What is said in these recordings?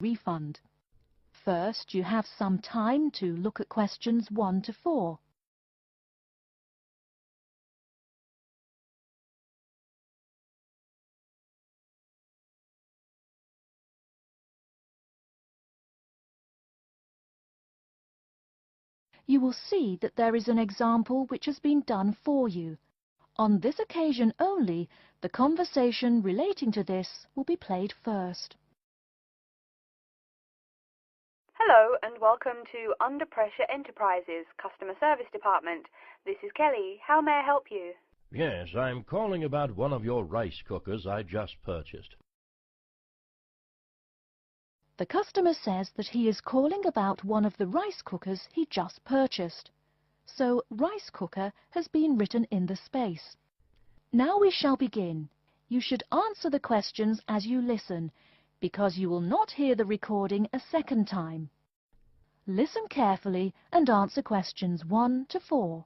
refund. First, you have some time to look at questions 1 to 4. You will see that there is an example which has been done for you. On this occasion only, the conversation relating to this will be played first. Hello and welcome to Under Pressure Enterprises Customer Service Department. This is Kelly. How may I help you? Yes, I'm calling about one of your rice cookers I just purchased. The customer says that he is calling about one of the rice cookers he just purchased. So, rice cooker has been written in the space. Now we shall begin. You should answer the questions as you listen, because you will not hear the recording a second time. Listen carefully and answer questions 1 to 4.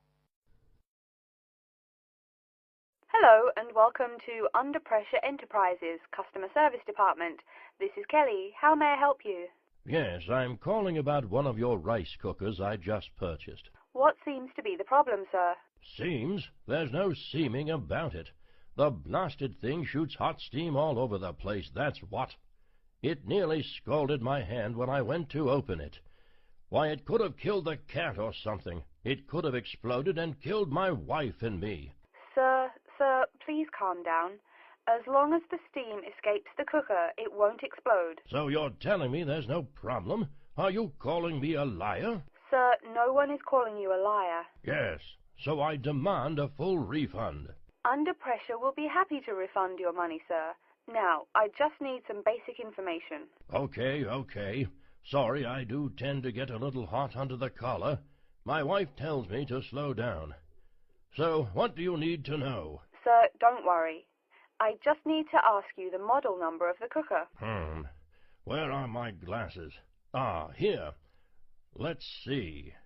Hello and welcome to Under Pressure Enterprises Customer Service Department. This is Kelly. How may I help you? Yes, I'm calling about one of your rice cookers I just purchased. What seems to be the problem, sir? Seems? There's no seeming about it. The blasted thing shoots hot steam all over the place, that's what. It nearly scalded my hand when I went to open it. Why, it could have killed the cat or something. It could have exploded and killed my wife and me. Sir, please calm down. As long as the steam escapes the cooker, it won't explode. So you're telling me there's no problem? Are you calling me a liar? Sir, no one is calling you a liar. Yes, so I demand a full refund. Under Pressure will be happy to refund your money, sir. Now, I just need some basic information. Okay. Sorry, I do tend to get a little hot under the collar. My wife tells me to slow down. So, what do you need to know? Sir, don't worry. I just need to ask you the model number of the cooker. Where are my glasses? Here. Let's see.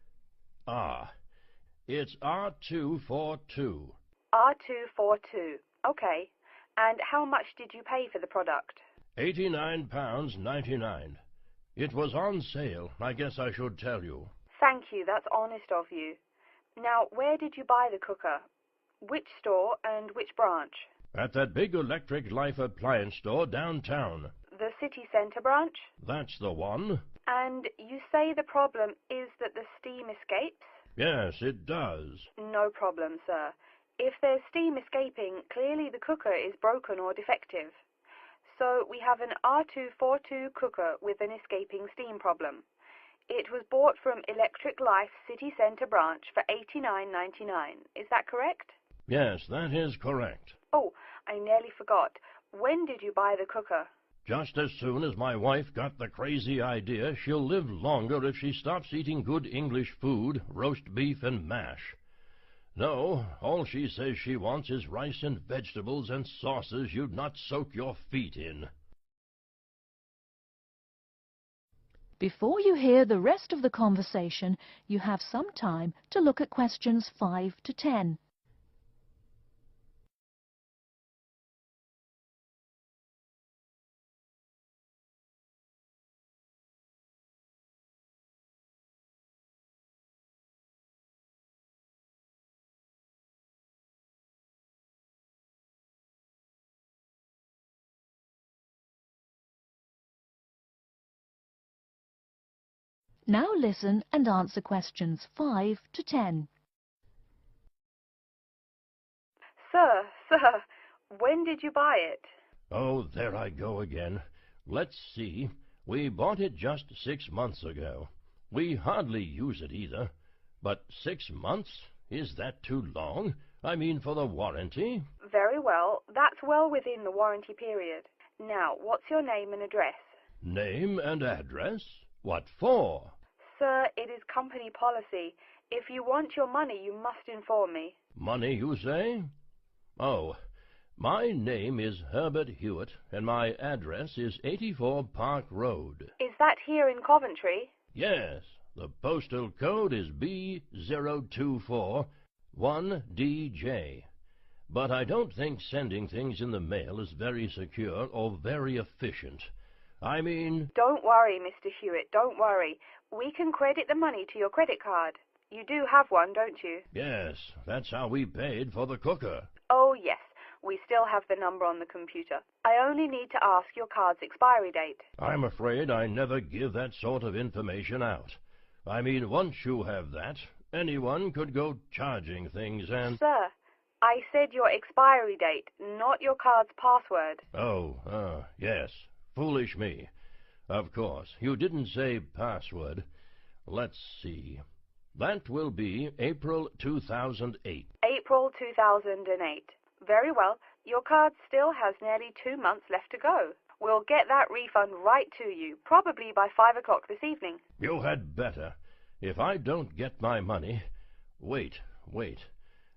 It's R242. R242. Okay. And how much did you pay for the product? £89.99. It was on sale. I guess I should tell you. Thank you. That's honest of you. Now, where did you buy the cooker? Which store and which branch? At that big Electric Life appliance store downtown. The city centre branch? That's the one. And you say the problem is that the steam escapes? Yes, it does. No problem, sir. If there's steam escaping, clearly the cooker is broken or defective. So we have an R242 cooker with an escaping steam problem. It was bought from Electric Life City Centre branch for $89.99. Is that correct? Yes, that is correct. Oh, I nearly forgot. When did you buy the cooker? Just as soon as my wife got the crazy idea she'll live longer if she stops eating good English food, roast beef and mash. No, all she says she wants is rice and vegetables and sauces you'd not soak your feet in. Before you hear the rest of the conversation, you have some time to look at questions 5 to 10. Now listen and answer questions 5 to 10. Sir, when did you buy it? Oh, there I go again. Let's see. We bought it just 6 months ago. We hardly use it either. But 6 months? Is that too long? I mean, for the warranty? Very well. That's well within the warranty period. Now, what's your name and address? Name and address? What for? Sir, it is company policy. If you want your money, you must inform me. Money, you say? Oh, my name is Herbert Hewitt, and my address is 84 Park Road. Is that here in Coventry? Yes, the postal code is B0241DJ. But I don't think sending things in the mail is very secure or very efficient. I mean... Don't worry, Mr. Hewitt, don't worry. We can credit the money to your credit card. You do have one, don't you? Yes, that's how we paid for the cooker. Oh, yes. We still have the number on the computer. I only need to ask your card's expiry date. I'm afraid I never give that sort of information out. I mean, once you have that, anyone could go charging things and... Sir, I said your expiry date, not your card's password. Oh, yes. Foolish me. Of course, you didn't say password. Let's see. That will be April 2008. April 2008. Very well. Your card still has nearly 2 months left to go. We'll get that refund right to you, probably by 5 o'clock this evening. You had better. If I don't get my money... Wait.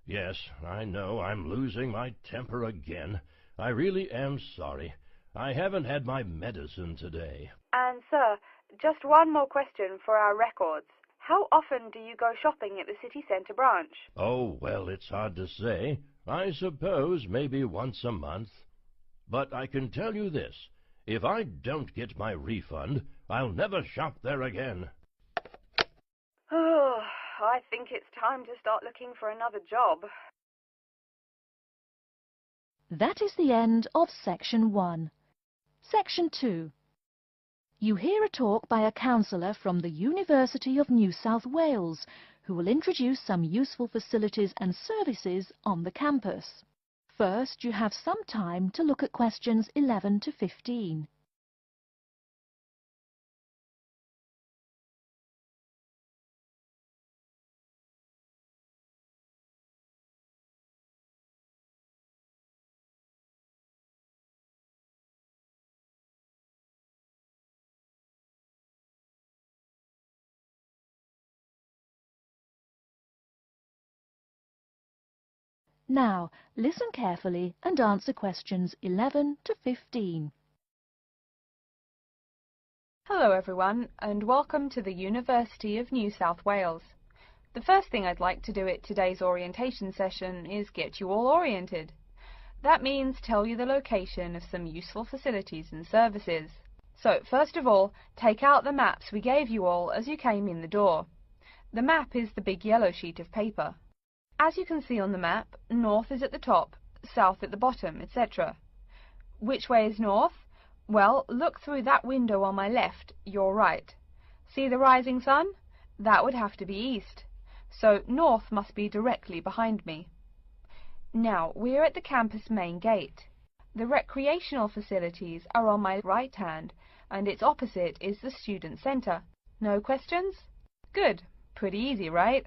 Yes, I know I'm losing my temper again. I really am sorry. I haven't had my medicine today. And, sir, just one more question for our records. How often do you go shopping at the city centre branch? Oh, well, it's hard to say. I suppose maybe once a month. But I can tell you this. If I don't get my refund, I'll never shop there again. Oh, I think it's time to start looking for another job. That is the end of Section 1. Section 2. You hear a talk by a counsellor from the University of New South Wales, who will introduce some useful facilities and services on the campus. First, you have some time to look at questions 11 to 15. Now, listen carefully and answer questions 11 to 15. Hello everyone, and welcome to the University of New South Wales. The first thing I'd like to do at today's orientation session is get you all oriented. That means tell you the location of some useful facilities and services. So, first of all, take out the maps we gave you all as you came in the door. The map is the big yellow sheet of paper. As you can see on the map, north is at the top, south at the bottom, etc. Which way is north? Well, look through that window on my left, your right. See the rising sun? That would have to be east. So north must be directly behind me. Now, we're at the campus main gate. The recreational facilities are on my right hand, and its opposite is the student centre. No questions? Good. Pretty easy, right?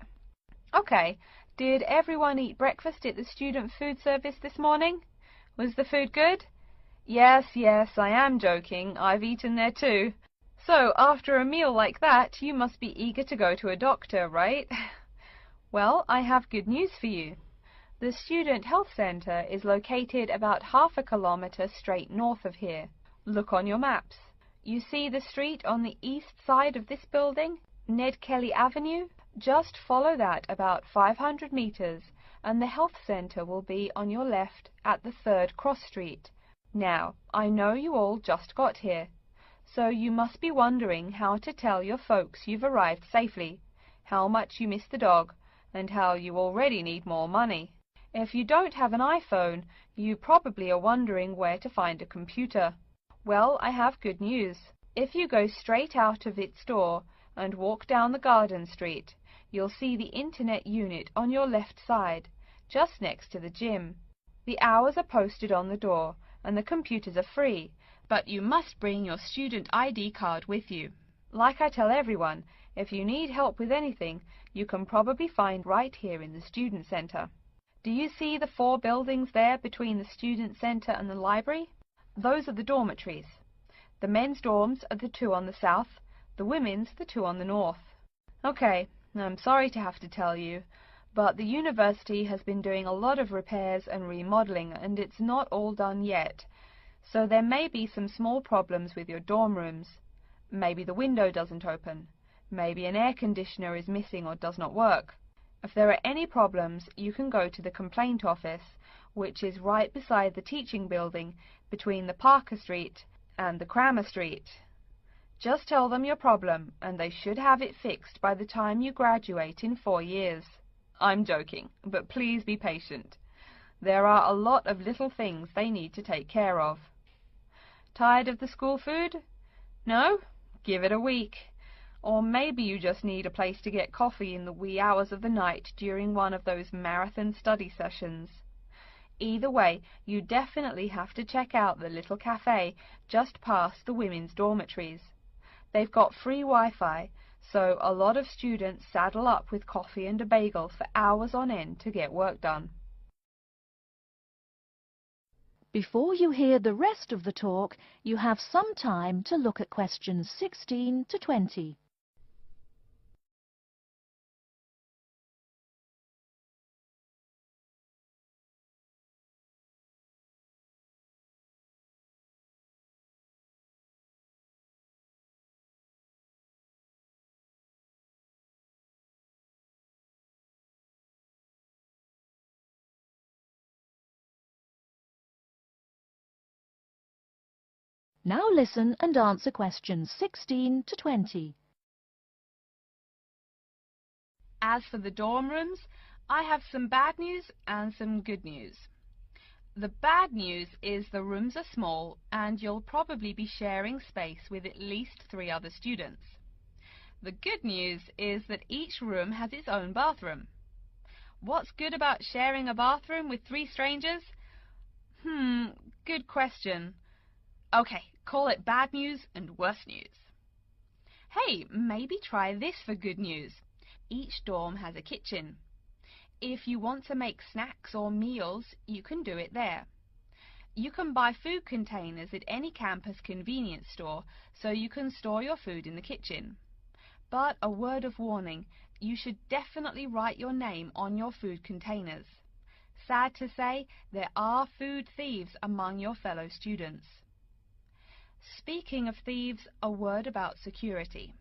Okay. Did everyone eat breakfast at the student food service this morning? Was the food good? Yes, I am joking. I've eaten there too. So, after a meal like that, you must be eager to go to a doctor, right? Well, I have good news for you. The Student Health Centre is located about half a kilometre straight north of here. Look on your maps. You see the street on the east side of this building? Ned Kelly Avenue? Just follow that about 500 metres and the health centre will be on your left at the 3rd cross street. Now, I know you all just got here, so you must be wondering how to tell your folks you've arrived safely, how much you miss the dog, and how you already need more money. If you don't have an iPhone, you probably are wondering where to find a computer. Well, I have good news. If you go straight out of its door and walk down the garden street, you'll see the internet unit on your left side, just next to the gym. The hours are posted on the door, and the computers are free, but you must bring your student ID card with you. Like I tell everyone, if you need help with anything, you can probably find right here in the student centre. Do you see the 4 buildings there between the student centre and the library? Those are the dormitories. The men's dorms are the 2 on the south, the women's the 2 on the north. Okay, I'm sorry to have to tell you, but the university has been doing a lot of repairs and remodelling, and it's not all done yet. So there may be some small problems with your dorm rooms. Maybe the window doesn't open. Maybe an air conditioner is missing or does not work. If there are any problems, you can go to the complaint office, which is right beside the teaching building between the Parker Street and the Crammer Street. Just tell them your problem, and they should have it fixed by the time you graduate in 4 years. I'm joking, but please be patient. There are a lot of little things they need to take care of. Tired of the school food? No? Give it a week. Or maybe you just need a place to get coffee in the wee hours of the night during one of those marathon study sessions. Either way, you definitely have to check out the little cafe just past the women's dormitories. They've got free Wi-Fi, so a lot of students saddle up with coffee and a bagel for hours on end to get work done. Before you hear the rest of the talk, you have some time to look at questions 16 to 20. Now listen and answer questions 16 to 20. As for the dorm rooms, I have some bad news and some good news. The bad news is the rooms are small and you'll probably be sharing space with at least 3 other students. The good news is that each room has its own bathroom. What's good about sharing a bathroom with 3 strangers? Good question. Okay, call it bad news and worse news. Hey, maybe try this for good news. Each dorm has a kitchen. If you want to make snacks or meals, you can do it there. You can buy food containers at any campus convenience store, so you can store your food in the kitchen. But a word of warning, you should definitely write your name on your food containers. Sad to say, there are food thieves among your fellow students. Speaking of thieves, a word about security.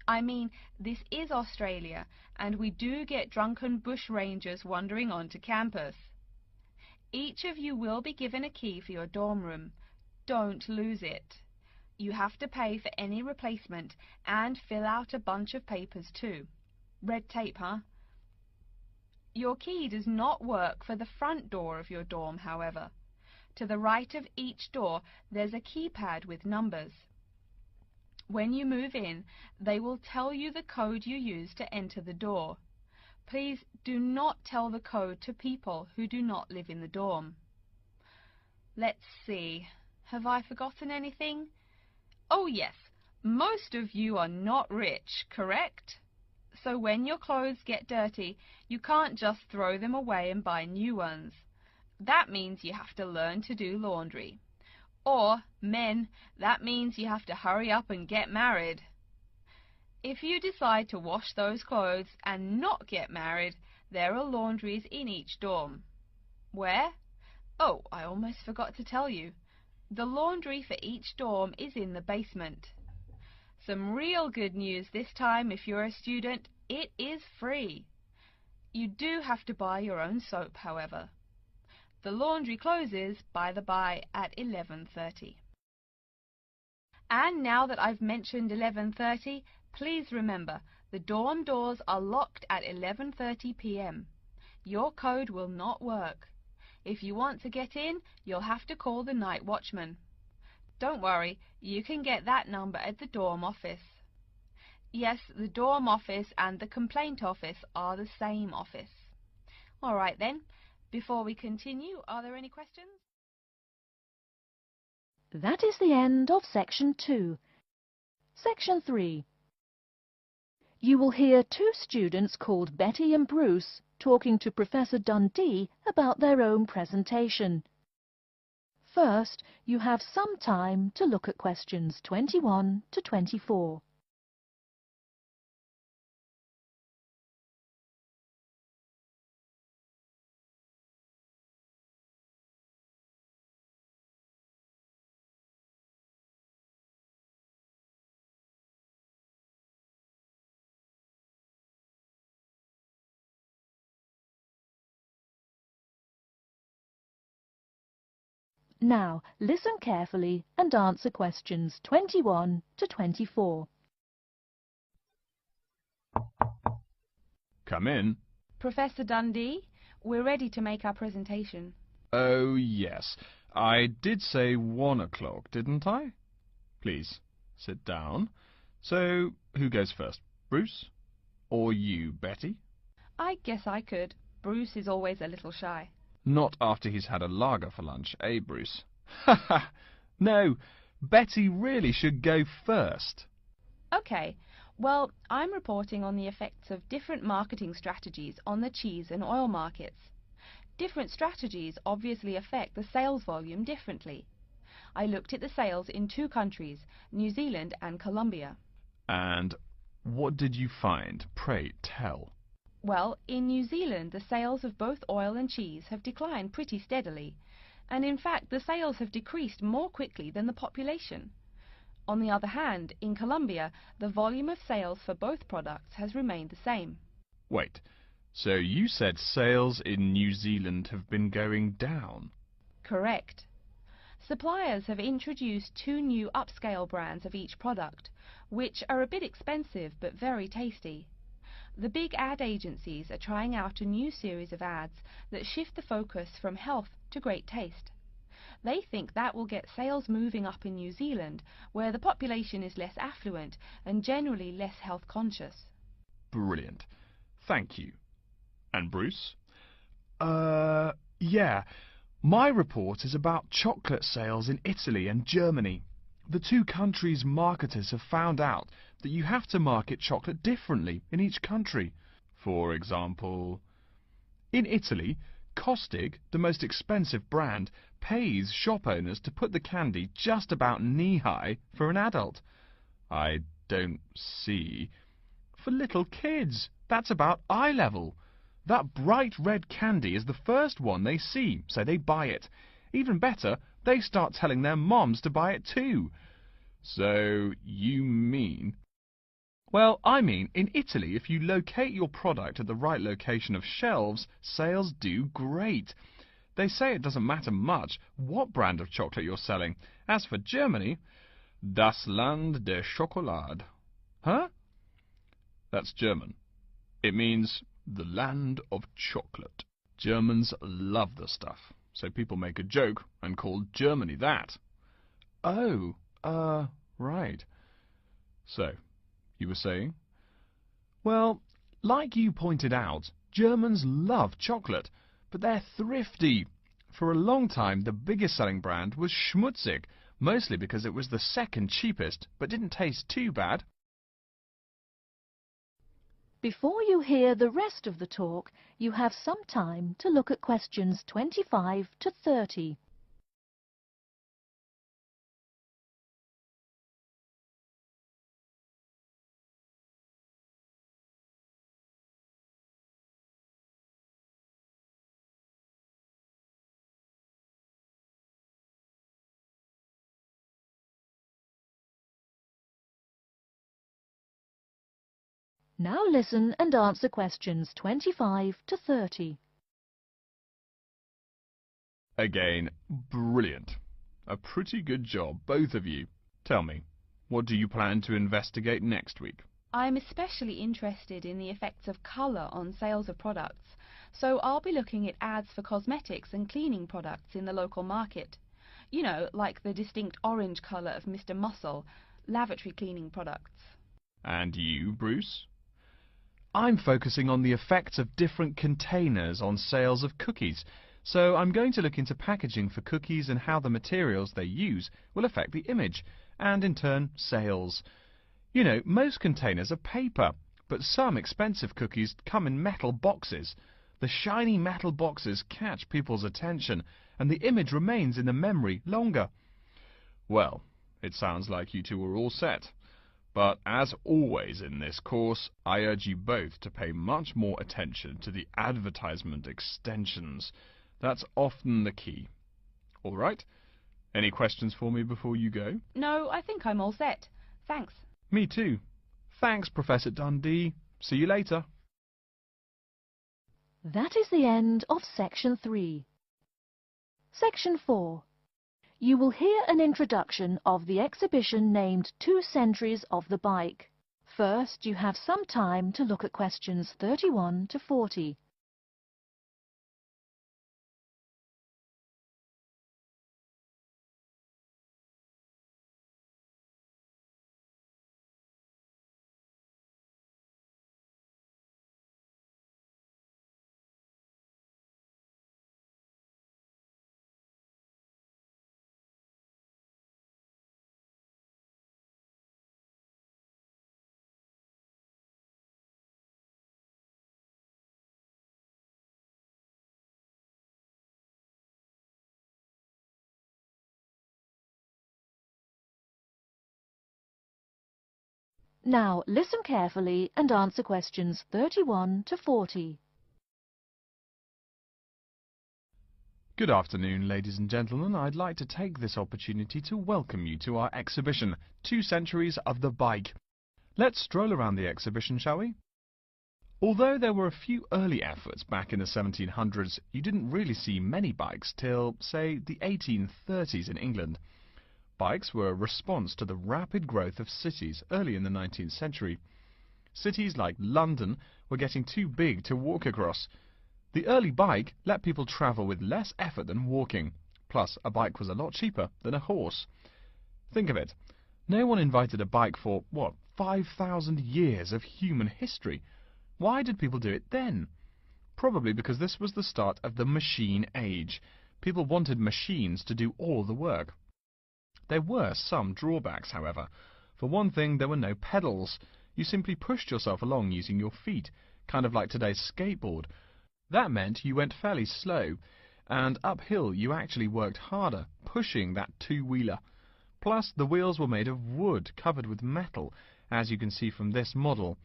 I mean, this is Australia, and we do get drunken bushrangers wandering onto campus. Each of you will be given a key for your dorm room. Don't lose it. You have to pay for any replacement and fill out a bunch of papers too. Red tape, huh? Your key does not work for the front door of your dorm, however. To the right of each door, there's a keypad with numbers. When you move in, they will tell you the code you use to enter the door. Please do not tell the code to people who do not live in the dorm. Let's see, have I forgotten anything? Oh yes, most of you are not rich, correct? So when your clothes get dirty, you can't just throw them away and buy new ones. That means you have to learn to do laundry. Or, men, that means you have to hurry up and get married. If you decide to wash those clothes and not get married, there are laundries in each dorm. Where? Oh, I almost forgot to tell you. The laundry for each dorm is in the basement. Some real good news this time if you're a student, it is free. You do have to buy your own soap, however. The laundry closes, by the by, at 11:30. And now that I've mentioned 11:30, please remember, the dorm doors are locked at 11:30 p.m. Your code will not work. If you want to get in, you'll have to call the night watchman. Don't worry, you can get that number at the dorm office. Yes, the dorm office and the complaint office are the same office. All right then. Before we continue, are there any questions? That is the end of Section 2. Section 3. You will hear 2 students called Betty and Bruce talking to Professor Dundee about their own presentation. First, you have some time to look at questions 21 to 24. Now, listen carefully and answer questions 21 to 24. Come in. Professor Dundee, we're ready to make our presentation. Oh, yes. I did say 1 o'clock, didn't I? Please, sit down. So, who goes first? Bruce? Or you, Betty? I guess I could. Bruce is always a little shy. Not after he's had a lager for lunch, eh, Bruce? Ha ha! No, Betty really should go first. Okay, well, I'm reporting on the effects of different marketing strategies on the cheese and oil markets. Different strategies obviously affect the sales volume differently. I looked at the sales in 2 countries, New Zealand and Colombia. And what did you find? Pray tell. Well, in New Zealand, the sales of both oil and cheese have declined pretty steadily, and in fact the sales have decreased more quickly than the population. On the other hand, in Colombia, the volume of sales for both products has remained the same. Wait, so you said sales in New Zealand have been going down? Correct. Suppliers have introduced 2 new upscale brands of each product, which are a bit expensive but very tasty. The big ad agencies are trying out a new series of ads that shift the focus from health to great taste. They think that will get sales moving up in New Zealand, where the population is less affluent and generally less health conscious. Brilliant. Thank you. And Bruce? Yeah. My report is about chocolate sales in Italy and Germany. The 2 countries' marketers have found out that you have to market chocolate differently in each country. For example, in Italy, Kostig, the most expensive brand, pays shop owners to put the candy just about knee-high for an adult. I don't see. For little kids, that's about eye level. That bright red candy is the first one they see, so they buy it. Even better, they start telling their moms to buy it too. So, you mean... Well, I mean, in Italy, if you locate your product at the right location of shelves, sales do great. They say it doesn't matter much what brand of chocolate you're selling. As for Germany, das Land der Schokolade. Huh? That's German. It means the land of chocolate. Germans love the stuff, so people make a joke and call Germany that. Oh, right. So, you were saying? Well, like you pointed out, Germans love chocolate, but they're thrifty. For a long time, the biggest selling brand was Schmutzig, mostly because it was the second cheapest, but didn't taste too bad. Before you hear the rest of the talk, you have some time to look at questions 25 to 30. Now listen and answer questions 25 to 30. Again, brilliant. A pretty good job, both of you. Tell me, what do you plan to investigate next week? I'm especially interested in the effects of colour on sales of products, so I'll be looking at ads for cosmetics and cleaning products in the local market. You know, like the distinct orange colour of Mr. Muscle, lavatory cleaning products. And you, Bruce? I'm focusing on the effects of different containers on sales of cookies, so I'm going to look into packaging for cookies and how the materials they use will affect the image, and in turn, sales. You know, most containers are paper, but some expensive cookies come in metal boxes. The shiny metal boxes catch people's attention, and the image remains in the memory longer. Well, it sounds like you two are all set. But as always in this course, I urge you both to pay much more attention to the advertisement extensions. That's often the key. All right? Any questions for me before you go? No, I think I'm all set. Thanks. Me too. Thanks, Professor Dundee. See you later. That is the end of Section 3. Section 4. You will hear an introduction of the exhibition named 2 Centuries of the Bike. First, you have some time to look at questions 31 to 40. Now listen carefully and answer questions 31 to 40. Good afternoon, ladies and gentlemen. I'd like to take this opportunity to welcome you to our exhibition, 2 Centuries of the Bike. Let's stroll around the exhibition, shall we? Although there were a few early efforts back in the 1700s, you didn't really see many bikes till, say, the 1830s in England. Bikes were a response to the rapid growth of cities early in the 19th century. Cities like London were getting too big to walk across. The early bike let people travel with less effort than walking. Plus, a bike was a lot cheaper than a horse. Think of it. No one invented a bike for, 5,000 years of human history. Why did people do it then? Probably because this was the start of the machine age. People wanted machines to do all the work. There were some drawbacks, however. For one thing, there were no pedals. You simply pushed yourself along using your feet, kind of like today's skateboard. That meant you went fairly slow, and uphill you actually worked harder, pushing that two-wheeler. Plus, the wheels were made of wood, covered with metal, as you can see from this model.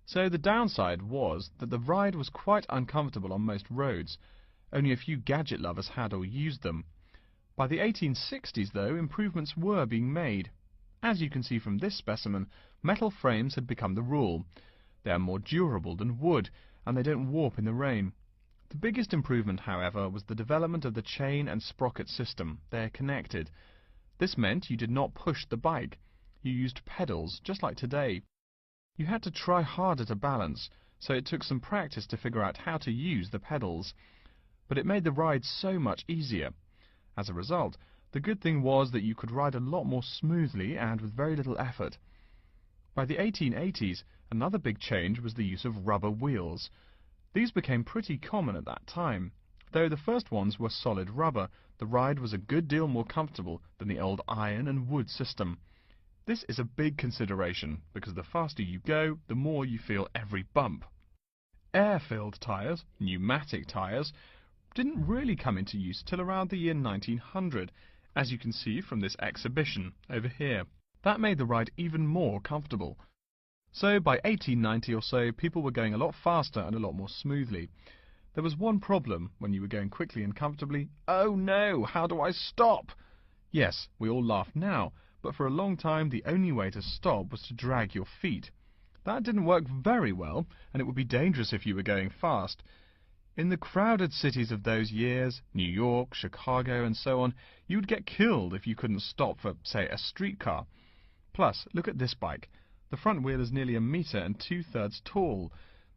So the downside was that the ride was quite uncomfortable on most roads. Only a few gadget lovers had or used them. By the 1860s, though, improvements were being made. As you can see from this specimen, metal frames had become the rule. They are more durable than wood, and they don't warp in the rain. The biggest improvement, however, was the development of the chain and sprocket system. They are connected. This meant you did not push the bike. You used pedals, just like today. You had to try harder to balance, so it took some practice to figure out how to use the pedals. But it made the ride so much easier. As a result, the good thing was that you could ride a lot more smoothly and with very little effort. By the 1880s, another big change was the use of rubber wheels. These became pretty common at that time. Though the first ones were solid rubber, the ride was a good deal more comfortable than the old iron and wood system. This is a big consideration, because the faster you go, the more you feel every bump. Air-filled tyres, pneumatic tyres, didn't really come into use till around the year 1900, as you can see from this exhibition over here. That made the ride even more comfortable. So by 1890 or so, people were going a lot faster and a lot more smoothly. There was one problem when you were going quickly and comfortably. Oh no, how do I stop? Yes, we all laugh now, but for a long time the only way to stop was to drag your feet. That didn't work very well, and it would be dangerous if you were going fast. In the crowded cities of those years, New York, Chicago and so on, you would get killed if you couldn't stop for, say, a streetcar. Plus, look at this bike. The front wheel is nearly 1 meter and 2/3 tall.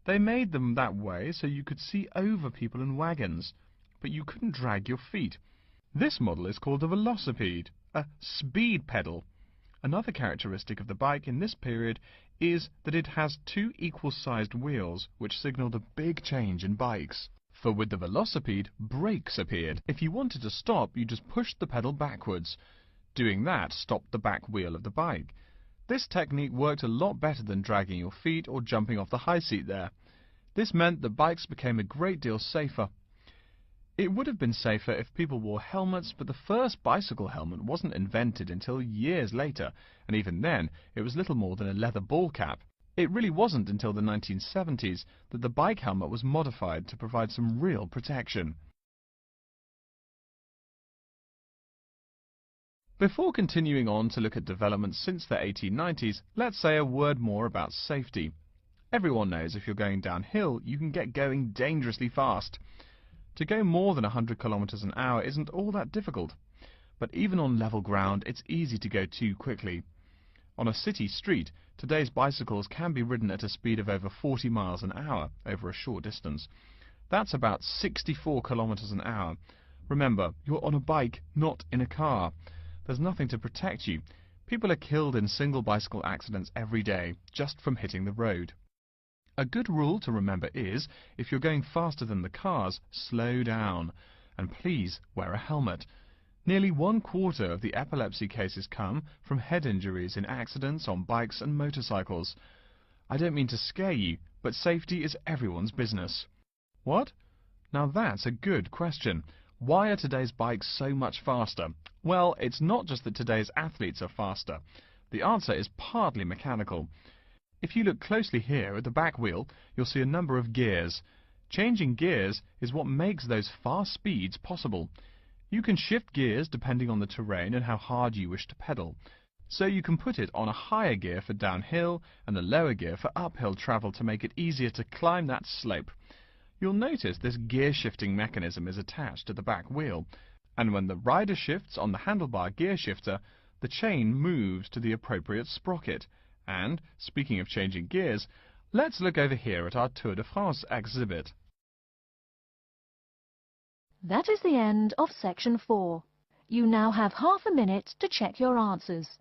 They made them that way so you could see over people and wagons, but you couldn't drag your feet. This model is called a velocipede, a speed pedal. Another characteristic of the bike in this period is that it has 2 equal-sized wheels, which signaled a big change in bikes. For with the velocipede, brakes appeared. If you wanted to stop, you just pushed the pedal backwards. Doing that stopped the back wheel of the bike. This technique worked a lot better than dragging your feet or jumping off the high seat there. This meant that bikes became a great deal safer. It would have been safer if people wore helmets, but the first bicycle helmet wasn't invented until years later, and even then it was little more than a leather ball cap. It really wasn't until the 1970s that the bike helmet was modified to provide some real protection. Before continuing on to look at developments since the 1890s, let's say a word more about safety. Everyone knows if you're going downhill, you can get going dangerously fast. To go more than 100 kilometers an hour isn't all that difficult. but even on level ground it's easy to go too quickly. On a city street, today's bicycles can be ridden at a speed of over 40 miles an hour over a short distance. That's about 64 kilometers an hour. Remember, you're on a bike, not in a car. There's nothing to protect you. People are killed in single bicycle accidents every day, just from hitting the road. A good rule to remember is, if you're going faster than the cars, slow down. And please wear a helmet. Nearly 1/4 of the epilepsy cases come from head injuries in accidents on bikes and motorcycles. I don't mean to scare you, but safety is everyone's business. What? Now that's a good question. Why are today's bikes so much faster? Well, it's not just that today's athletes are faster. The answer is partly mechanical. If you look closely here at the back wheel, you'll see a number of gears. Changing gears is what makes those fast speeds possible. You can shift gears depending on the terrain and how hard you wish to pedal. So you can put it on a higher gear for downhill and a lower gear for uphill travel to make it easier to climb that slope. You'll notice this gear shifting mechanism is attached to the back wheel, and when the rider shifts on the handlebar gear shifter, the chain moves to the appropriate sprocket. And, speaking of changing gears, let's look over here at our Tour de France exhibit. That is the end of section 4. You now have half a minute to check your answers.